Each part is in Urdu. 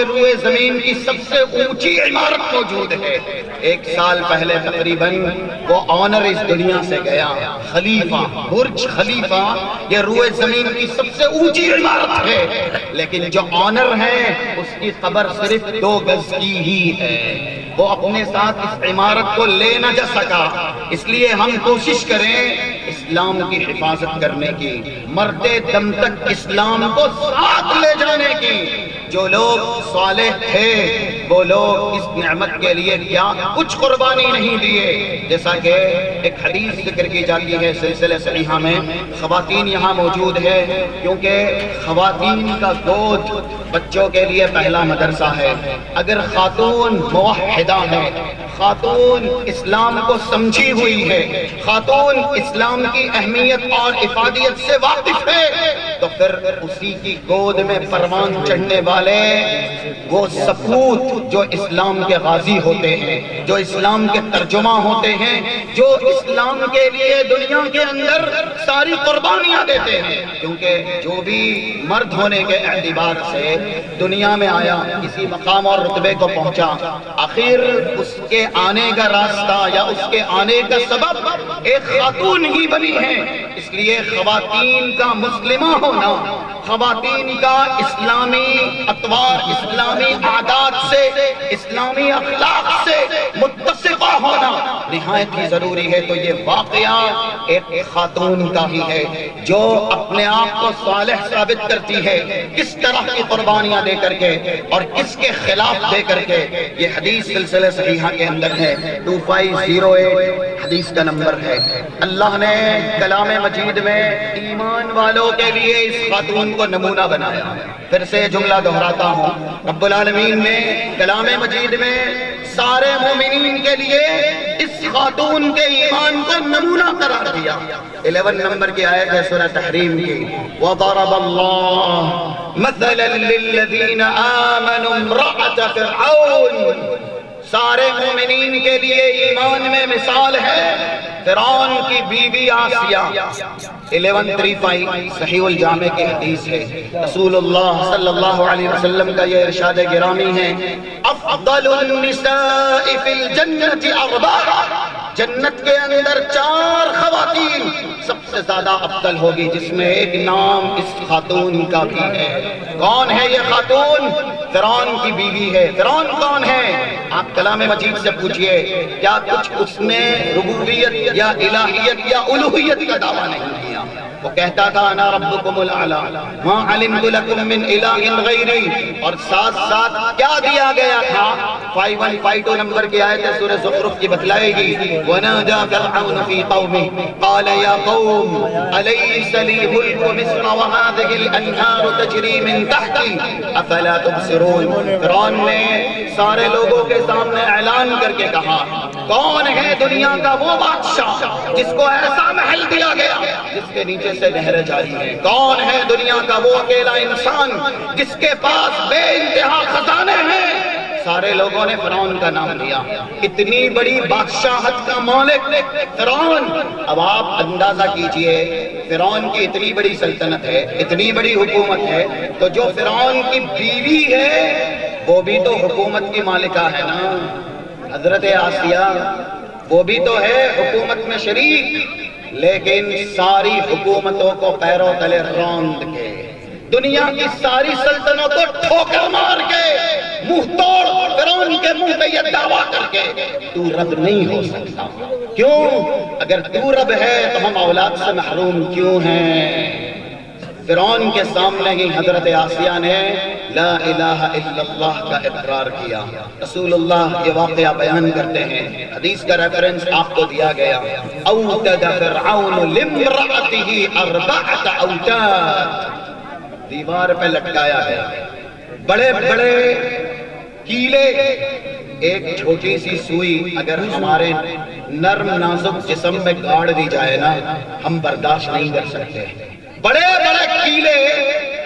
روئے زمین کی سب سے اونچی عمارت موجود ہے. 1 سال پہلے تقریباً وہ آنر اس دنیا سے گیا. خلیفہ، برج خلیفہ یہ روئے زمین کی سب سے اونچی عمارت ہے، لیکن جو آنر ہے اس کی قبر صرف 2 گز کی ہی ہے. وہ اپنے ساتھ اس عمارت کو لے نہ جا سکا. اس لیے ہم کوشش کریں اسلام کی حفاظت کرنے کی، مرتے دم تک اسلام کو ساتھ لے جانے کی. جو لوگ صالح تھے وہ لوگ اس نعمت کے لیے کیا کچھ قربانی نہیں دیے. جیسا کہ ایک حدیث ذکر کی جاتی ہے سلسلہ صحیحہ میں، خواتین یہاں موجود ہے کیونکہ خواتین کا گود بچوں کے لیے پہلا مدرسہ ہے. اگر خاتون موحدہ ہے، خاتون اسلام کو سمجھی ہوئی ہے، خاتون اسلام کی اہمیت اور افادیت سے واقف ہے، تو پھر اسی کی گود میں پروان چڑھنے والے وہ سپوت جو اسلام کے غازی ہوتے ہیں، جو اسلام کے ترجمہ ہوتے ہیں، جو اسلام کے لیے دنیا کے اندر ساری قربانیاں دیتے ہیں. کیونکہ جو بھی مرد ہونے کے اعتبار سے دنیا میں آیا، کسی مقام اور رتبے کو پہنچا، آخر اس کے آنے کا راستہ یا اس کے آنے کا سبب ایک خاتون ہی بنی ہے. اس لیے خواتین کا مسلمہ ہونا، خواتین کا اسلامی اطوار، اسلامی عادات سے، اسلامی اخلاق سے متصفہ ہونا نہایت ہی ضروری ہے. تو یہ واقعہ ایک خاتون کا ہی ہے جو اپنے آپ کو صالح ثابت کرتی ہے، کس طرح کی قربانیاں دے کر کے اور کس کے خلاف دے کر کے. یہ حدیث سلسلہ صحیحہ کے اندر ہے، 2508 حدیث کا نمبر ہے. اللہ نے کلام مجید میں ایمان والوں کے لیے اس خاتون کو نمونہ بنایا. پھر سے جملہ دہراتا ہوں، رب العالمین نے کلام مجید میں سارے مومنین کے لیے اس خاتون کے ایمان کو نمونہ قرار دیا. 11 نمبر کی آیت ہے سورہ تحریم کی، وَضَرَبَ اللَّهُ مَثَلًا لِلَّذِينَ آمَنُوا امْرَأَتَ فِرْعَوْنَ. سارے مومنین کے لیے ایمان میں مثال ہے فرعون کی بیوی آسیہ. 1135 صحیح الجامع کی حدیث ہے. رسول اللہ صلی اللہ علیہ وسلم کا یہ ارشاد گرامی ہے، افضل النساء فی الجنت 4. جنت کے اندر 4 خواتین سب سے زیادہ افضل ہوگی، جس میں ایک نام اس خاتون کا بھی ہے. کون ہے یہ خاتون؟ فرعون کی بیوی ہے. فرعون کون ہے؟ آپ کلام مجید سے پوچھئے، کیا کچھ اس نے ربوبیت یا الہیت یا الوہیت کا دعویٰ نہیں کیا؟ وہ کہتا تھا انا ربکم الاعلی ما علمت لکم من الہ غیری. اور ساتھ ساتھ کیا دیا گیا تھا؟ 5152 نمبر کی آیت سورہ زخرف کی بتلائے گی، وَنَادَى فِرْعَوْنُ فِي قَوْمِهِ قَالَ يَا قَوْمِ أَلَيْسَ لِي مُلْكُ مِصْرَ وَهَٰذِهِ الْأَنْهَارُ تَجْرِي مِن تَحْتِي أَفَلَا تُبْصِرُونَ. فرعون نے سارے لوگوں کے سامنے اعلان کر کے کہا، کون ہے دنیا کا وہ بادشاہ جس کو ایسا محل دیا گیا جس کے نیچے سے نہریں جاری ہیں؟ کون ہے دنیا کا وہ اکیلا انسان جس کے پاس بے انتہا خزانے ہیں؟ سارے لوگوں نے فرعون کا نام لیا. اتنی بڑی بادشاہت کا مالک فرعون. اب آپ اندازہ کیجئے، فرعون کی اتنی بڑی سلطنت ہے، اتنی بڑی حکومت ہے، تو جو فرعون کی بیوی ہے وہ بھی تو حکومت کی مالکہ ہے نا. حضرت آسیہ وہ بھی تو ہے حکومت میں شریک، لیکن ساری حکومتوں کو پیروں تلے روند کے، دنیا کی ساری سلطنتوں کو ٹھوکر مار کے، منہ توڑ فرعون کے منہ پہ یہ دعویٰ کر کے تو رب نہیں ہو سکتا. کیوں؟ اگر تو رب ہے تو ہم اولاد سے محروم کیوں ہیں؟ فرعون کے سامنے ہی حضرت آسیہ نے لا الہ الا اللہ کا اقرار کیا. رسول اللہ یہ واقعہ بیان کرتے ہیں، حدیث کا ریفرنس آپ کو دیا گیا، اوتد فرعون لامرأته 4 اوتاد. دیوار پہ لٹکایا گیا بڑے بڑے کیلے. ایک چھوٹی سی سوئی اگر ہمارے نرم نازک جسم میں گاڑ دی جائے نا، ہم برداشت نہیں کر سکتے. بڑے بڑے کیلے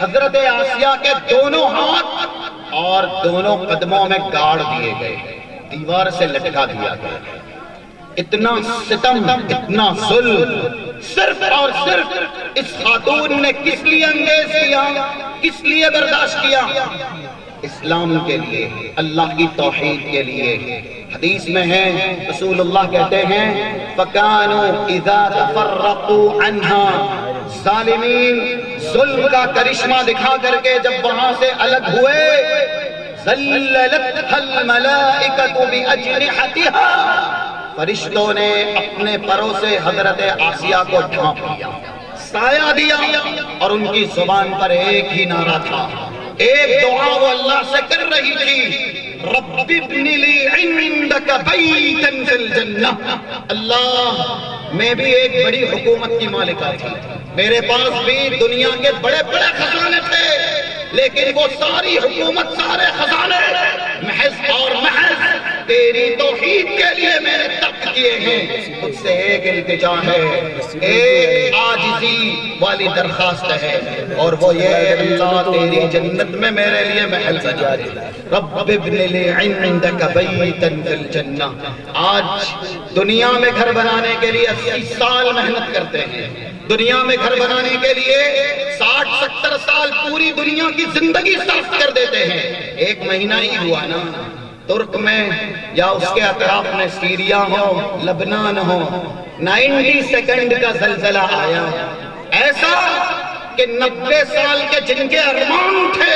حضرت آسیہ کے دونوں ہاتھ اور دونوں قدموں میں گاڑ دیے گئے، دیوار سے لٹکا دیا گیا. اتنا ستم، اتنا ظلم صرف اور صرف اس خاتون نے کس لیے انگیز کیا، کس لیے برداشت کیا؟ اسلام کے لیے، اللہ کی توحید کے لیے۔ حدیث میں ہے رسول اللہ کہتے ہیں فَكَانُوا إِذَا تَفَرَّقُوا عَنْهَا، ظالمین ظلم کا کرشمہ دکھا کر کے جب وہاں سے الگ ہوئے، ذَلَّلَتْهَا الْمَلَائِكَةُ بِأَجْنِحَتِهَا، فرشتوں نے اپنے پروں سے حضرت آسیہ کو ڈھانپ لیا، سایہ دیا، اور ان کی زبان پر ایک ہی نعرہ تھا، ایک دعا وہ اللہ سے کر رہی تھی، رب ابن لی عندک بیتا فی الجنہ، اللہ میں بھی ایک بڑی حکومت کی مالکہ تھی، میرے پاس بھی دنیا کے بڑے بڑے خزانے تھے، لیکن وہ ساری حکومت، سارے خزانے محض اور محض تیری توحید کے لیے میں نے ترک کیے ہیں، مجھ سے ایک التجا ہے، ایک عاجزی والی درخواست ہے، اور وہ یہ اللہ تیری جنت میں میرے لیے محل بنا دے، رب ابن لی عندک بیتا فی الجنہ۔ آج دنیا میں گھر بنانے کے لیے 80 سال محنت کرتے ہیں، دنیا میں گھر بنانے کے لیے 60-70 سال پوری دنیا کی زندگی صرف کر دیتے ہیں، ایک مہینہ ہی ہوا نا ترک میں یا اس کے اطراف میں سیریا ہو، لبنان ہو، 90 سیکنڈ کا زلزلہ آیا، ایسا کہ 90 سال کے جن کے ارمان تھے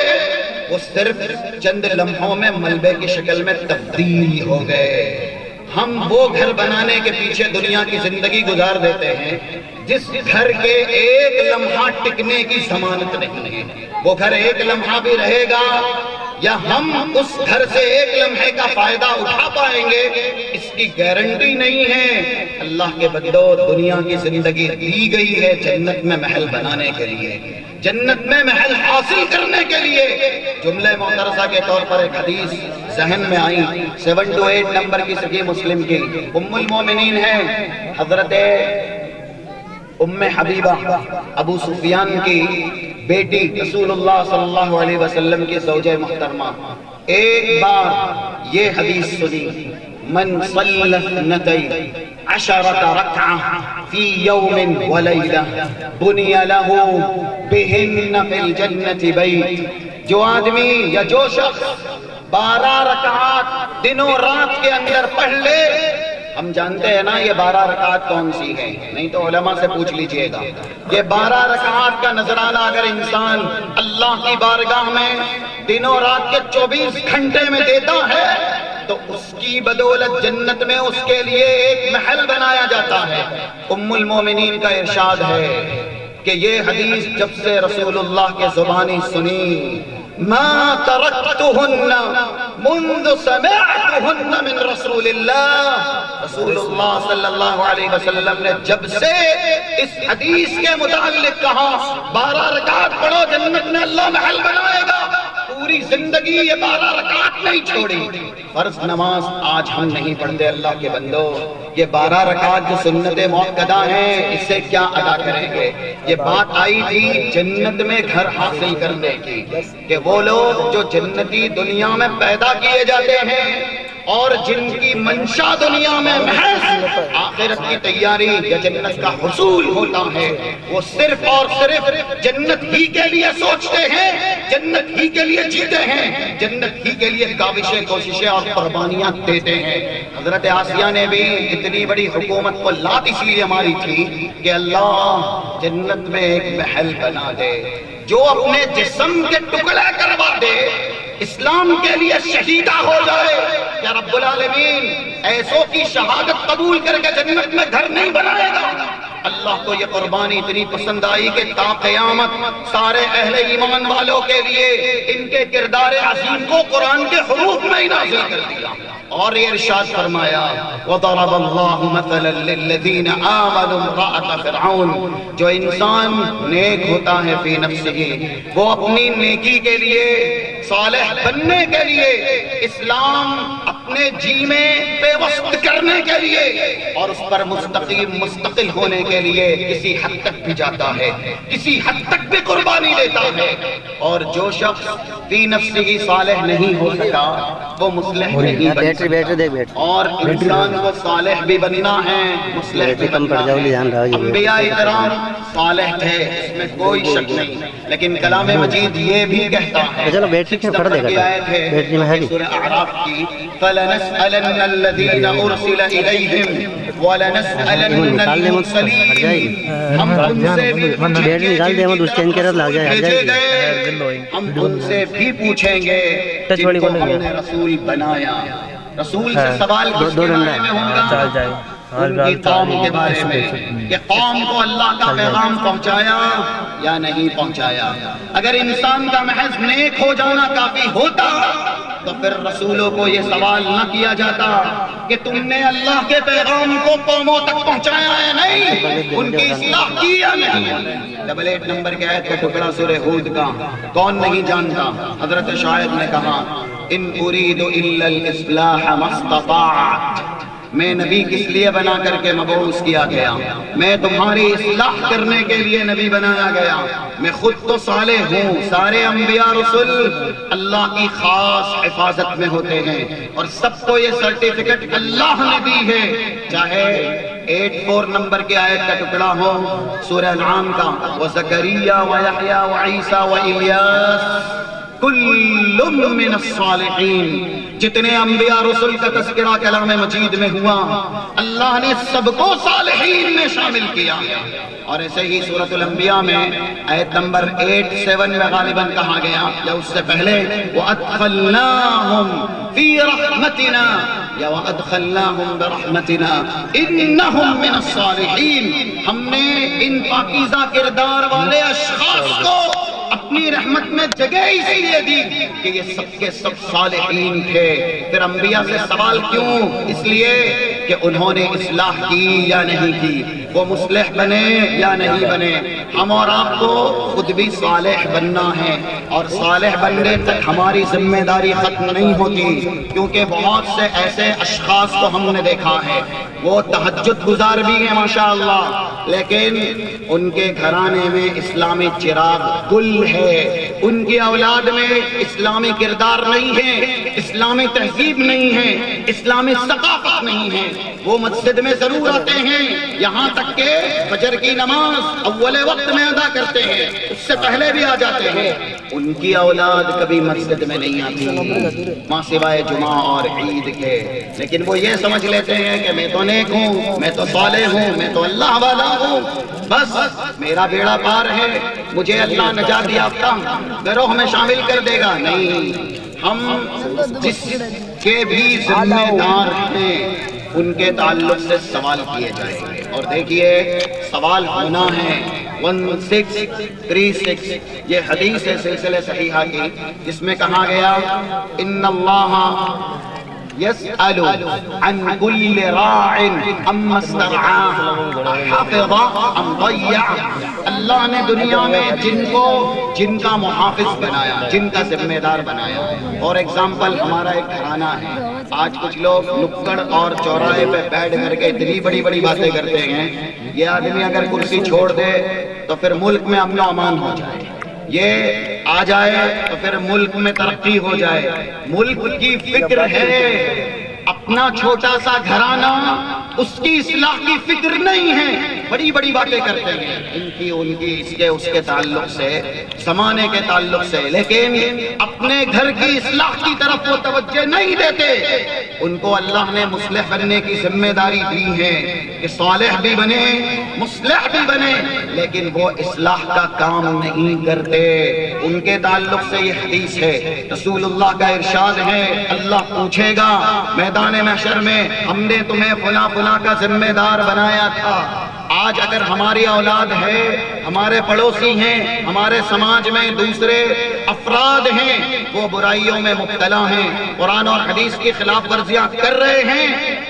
وہ صرف چند لمحوں میں ملبے کی شکل میں تبدیل ہو گئے۔ ہم وہ گھر بنانے کے پیچھے دنیا کی زندگی گزار دیتے ہیں جس گھر کے ایک لمحہ ٹکنے کی ضمانت نہیں ہے، وہ گھر ایک لمحہ بھی رہے گا یا ہم اس گھر سے ایک لمحے کا فائدہ اٹھا پائیں گے اس کی گارنٹی نہیں ہے۔ اللہ کے بندو، دنیا کی زندگی دی گئی ہے جنت میں محل بنانے کے لیے، جنت میں محل حاصل کرنے کے لیے۔ جملہ معترضہ کے طور پر ایک حدیث ذہن میں آئی 728 نمبر کی صحیح مسلم کی، ام المومنین ہیں حضرت ام حبیبہ ابو سفیان کی بیٹی، رسول اللہ صلی اللہ علیہ وسلم کی زوجہ محترمہ، ایک بار یہ حدیث سنی، من صلی اثنتی عشرۃ رکعہ فی یوم ولیلہ بنی لہ بہن فی الجنۃ بیت، جو آدمی یا جو شخص 12 رکعات دنوں رات کے اندر پڑھ لے، ہم جانتے ہیں نا یہ 12 رکعات کون سی ہیں، نہیں تو علماء سے پوچھ لیجئے گا، یہ 12 رکعات کا نذرانہ اگر انسان اللہ کی بارگاہ میں دنوں رات کے 24 گھنٹے میں دیتا ہے تو اس کی بدولت جنت میں اس کے لیے ایک محل بنایا جاتا ہے۔ ام المومنین کا ارشاد ہے کہ یہ حدیث جب سے رسول اللہ کے زبانی سنی، ما ترکتہن منذ سمعتہن من رسول اللہ، رسول اللہ صلی اللہ علیہ وسلم نے جب سے اس حدیث کے متعلق کہا 12 رکعت پڑھو جنت میں اللہ محل بنائے گا، پوری زندگی یہ 12 رکعت نہیں چھوڑی۔ فرض نماز آج ہم نہیں پڑھتے اللہ کے بندو، یہ 12 رکعت جو سنت موقدہ ہیں اس سے کیا ادا کریں گے؟ یہ بات آئی تھی جنت میں گھر حاصل کرنے کی کہ وہ لوگ جو جنتی دنیا میں پیدا کیے جاتے ہیں اور جن کی منشا دنیا میں محض آخرت کی تیاری یا جنت کا حصول ہوتا ہے، وہ صرف اور صرف جنت ہی کے لیے سوچتے ہیں، جنت ہی کے لیے جیتے ہیں، جنت ہی کے لیے کاوشیں، کوششیں اور قربانیاں دیتے ہیں۔ حضرت آسیہ نے بھی اتنی بڑی حکومت کو لات اس لیے ماری تھی کہ اللہ جنت میں ایک محل بنا دے، جو اپنے جسم کے ٹکڑے کروا دے، اسلام کے لیے شہیدہ ہو جائے، یا رب العالمین ایسوں کی شہادت قبول کر کے جنت میں گھر نہیں بنائے گا۔ اللہ کو یہ قربانی اتنی پسند آئی کہ تا قیامت سارے اہل ایمان والوں کے لیے ان کے کردار عظیم کو قرآن کے حروف میں ہی نازل کر دیا، اور یہ ارشاد فرمایا وَضَرَبَ اللَّهُ مَثَلًا لِلَّذِينَ آمَنُوا امْرَأَتَ فِرْعَوْنَ، جو انسان نیک ہوتا ہے فی نفسہ، وہ اپنی نیکی کے لیے، صالح بننے کے لیے اسلام اپنے جی میں پیوست کرنے کے لیے اور اس پر مستقیم مستقل ہونے کے لیے کسی حد تک بھی جاتا ہے، کسی حد تک بھی قربانی دیتا ہے، اور جو شخص فی نفسہ صالح نہیں ہو سکا وہ مصلح نہیں بن سکتا، اور انسان کو صالح بھی بننا ہے، مصلح بھی بننا ہے۔ انبیاء کرام صالح تھے، اس میں کوئی شک نہیں، لیکن کلام مجید یہ بھی کہتا ہے سورہ اعراف کی فَلَنَسْأَلَنَّ الَّذِينَ أُرْسِلَ إِلَيْهِمْ وَلَنَسْأَلَنَّ الْمُرْسَلِينَ، ہم ان سے بھی ہم ان سے بھی پوچھیں گے جن کو ہم نے رسول بنایا۔ رسول سے سوال کس کے بارے میں ہوگا؟ ان کی قوم کے بارے میں، کہ قوم کو اللہ کا پیغام پہنچایا یا نہیں پہنچایا۔ اگر انسان کا محض نیک ہو جانا کافی ہوتا تو پھر رسولوں کو یہ سوال نہ کیا جاتا کہ تم نے اللہ کے پیغام کو قوموں تک پہنچایا ہے نہیں، ان کی اصلاح کی یا نہیں۔ 88 نمبر کے آیت کا ٹکڑا سورہ ہود کا کون نہیں جانتا؟ حضرت شاعر نے کہا ان اريد الا الاصلاح ما استطعت، میں نبی کس لیے بنا کر کے مبعوث کیا گیا؟ میں تمہاری اصلاح کرنے کے لیے نبی بنایا گیا۔ میں خود تو صالح ہوں، سارے انبیاء رسول اللہ کی خاص حفاظت میں ہوتے ہیں، اور سب کو یہ سرٹیفکیٹ اللہ نے دی ہے، چاہے 84 نمبر کے آیت کا ٹکڑا ہو سورہ انعام کا وَزَكَرِيَّا وَيَحْيَا وَعِيسَى وَإِلْيَاسَ کل من الصالحین، جتنے انبیاء رسول کا تذکرہ کلام مجید میں ہوا اللہ نے سب کو صالحین میں شامل کیا۔ اور ایسے ہی سورۃ الانبیاء میں آیت نمبر 87 میں غالباً کہا گیا یا اس سے پہلے وَأَدْخَلْنَاهُمْ فِي رَحْمَتِنَا یا وَأَدْخَلْنَاهُمْ بِرَحْمَتِنَا إِنَّهُمْ مِنَ الصَّالِحِينَ، ہم نے ان پاکیزہ کردار والے اشخاص کو اپنی رحمت میں جگہ اس لیے دی کہ یہ سب کے سب صالحین تھے۔ پھر انبیاء سے سوال کیوں؟ اس لیے کہ انہوں نے اصلاح کی یا نہیں کی، وہ مصلح بنے یا نہیں بنے۔ ہم اور آپ کو خود بھی صالح بننا ہے، اور صالح بننے تک ہماری ذمہ داری ختم نہیں ہوتی، کیونکہ بہت سے ایسے اشخاص کو ہم نے دیکھا ہے وہ تہجد گزار بھی ہیں ماشاءاللہ، لیکن ان کے گھرانے میں اسلامی چراغ گل ہے، ان کی اولاد میں اسلامی کردار نہیں ہے، اسلامی تہذیب نہیں ہے، اسلامی ثقافت نہیں ہے۔ وہ مسجد میں ضرور آتے ہیں، یہاں تک کہ فجر کی نماز اول وقت میں ادا کرتے ہیں، اس سے پہلے بھی آ جاتے ہیں، ان کی اولاد کبھی مسجد میں نہیں آتی ماں سوائے جمعہ اور عید کے، لیکن وہ یہ سمجھ لیتے ہیں کہ میں تو نیک ہوں، میں تو صالح ہوں، میں تو اللہ والا ہوں، بس میرا بیڑا پار ہے، مجھے اللہ نجات یافتہ گروہ میں شامل کر دے گا۔ نہیں، ہم جس کے بھی ذمہ دار ہیں ان کے تعلق سے سوال کیے جائیں گے، اور دیکھیے سوال ہونا ہے 1636، یہ حدیث ہے سلسلہ صحیحہ کی، جس میں کہا گیا ان اللہ يسأل عن كل راع اما استرعاه حفظ ام ضيع، اللہ نے دنیا میں جن کا محافظ بنایا، جن کا ذمہ دار بنایا۔ اور ایگزامپل ہمارا ایک گھرانہ ہے، آج کچھ لوگ نکڑ اور چوراہے پہ بیٹھ کر کے اتنی بڑی بڑی باتیں کرتے ہیں، یہ آدمی اگر کرسی چھوڑ دے تو پھر ملک میں امن و امان ہو جائے، یہ آ جائے تو پھر ملک میں ترقی ہو جائے۔ ملک کی فکر ہے، اپنا چھوٹا سا گھرانہ، اس کی اصلاح کی فکر نہیں ہے، بڑی بڑی باتیں کرتے ہیں ان کی اس کے تعلق سے، زمانے کے تعلق سے، لیکن اپنے گھر کی اصلاح کی طرف وہ توجہ نہیں دیتے۔ ان کو اللہ نے مصلح بننے کی ذمہ داری دی ہے کہ صالح بھی بنے، مصلح بھی بنے، لیکن وہ اصلاح کا کام نہیں کرتے۔ ان کے تعلق سے یہ حدیث ہے، رسول اللہ کا ارشاد ہے اللہ پوچھے گا میدان محشر میں ہم نے تمہیں فلاں فلاں کا ذمہ دار بنایا تھا، آج اگر ہماری اولاد ہے، ہمارے پڑوسی ہیں، ہمارے سماج میں دوسرے افراد ہیں، وہ برائیوں میں مبتلا ہیں، قرآن اور حدیث کی خلاف ورزیاں کر رہے ہیں،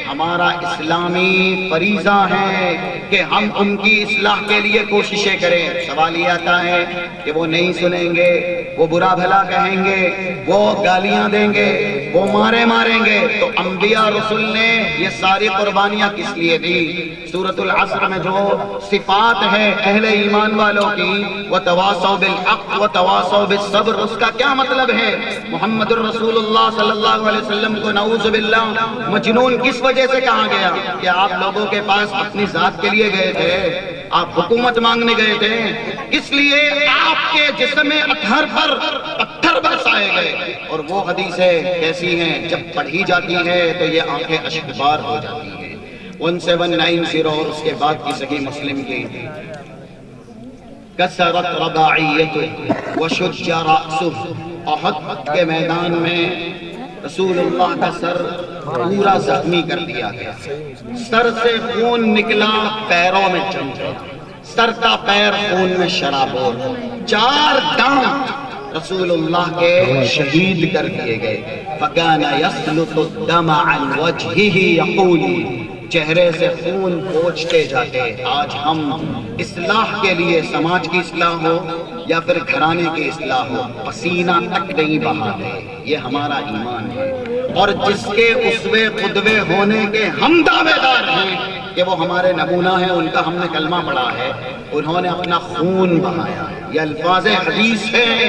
ہمارا اسلامی فریضہ ہے کہ ہم ان کی اصلاح کے لیے کوششیں کریں۔ سوال یہ آتا ہے کہ وہ نہیں سنیں گے، وہ برا بھلا کہیں گے، وہ گالیاں دیں گے، وہ ماریں گے، تو انبیاء رسول نے یہ ساری قربانیاں کس لیے دی؟ سورۃ العصر میں جو صفات ہے اہل ایمان والوں کی، وَتَوَاصَوْا بِالْحَقِّ وَتَوَاصَوْا بِالصَّبْرِ، اس کا کیا مطلب ہے؟ محمد الرسول اللہ صلی اللہ علیہ وسلم کو نعوذ باللہ مجنون کس وجہ سے کہا گیا؟ کہ آپ لوگوں کے پاس اپنی ذات کے لیے گئے تھے، آپ حکومت مانگنے گئے تھے، اس لیے آپ کے جسم اطہر پر پتھر برسائے گئے۔ اور وہ حدیثیں کیسی ہیں؟ جب پڑھی جاتی ہے تو یہ آنکھیں اشکبار ہو جاتی ہیں۔ 1790 اور اس کے بعد کی صحیح مسلم کی، کسرت رباعیتہ وشج رأسہ، احد کے میدان میں رسول اللہ کا سر پورا زخمی کر دیا گیا، سر سے خون نکلا، پیروں میں جم گیا، سر کا پیر خون میں شرابور، 4 دانت رسول اللہ کے شہید کر دیے گئے۔ فَكَانَ يَسْلُطُ الدَّمَ عَنْ وَجْهِهِ يَقُولُ، چہرے سے خون پوچھتے جاتے۔ آج ہم اصلاح کے لیے، سماج کی اصلاح ہو یا پھر گھرانے کی اصلاح ہو، پسینہ تک نہیں بہاتے۔ یہ ہمارا ایمان ہے، اور جس کے اسوے قدوے ہونے کے ہم دعوے دار ہیں کہ وہ ہمارے نمونہ ہیں، ان کا ہم نے کلمہ پڑھا ہے، انہوں نے اپنا خون بہایا۔ یہ الفاظ حدیث ہیں،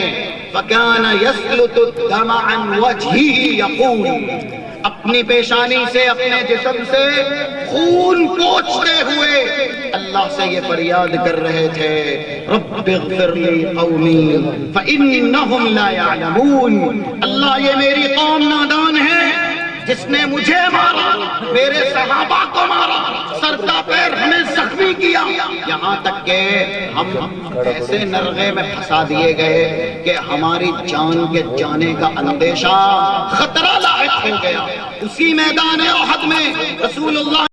فَكَانَ يَسْلُطُ الدَّمَ عَنْ وَجْهِهِ يَقُولُ، اپنی پیشانی سے، اپنے جسم سے خون پوچھتے ہوئے اللہ سے یہ فریاد کر رہے تھے، رب اغفر لی قومی فإنہم لا يعلمون، اللہ یہ میری قوم نادان ہے، جس نے مجھے مارا، میرے صحابہ کو مارا، سر کا پیر ہمیں زخمی کیا، یہاں تک کہ ہم ایسے نرغے میں پھنسا دیے گئے کہ ہماری جان کے جانے کا اندیشہ، خطرہ لاحق ہو گیا۔ اسی میدان احد میں رسول اللہ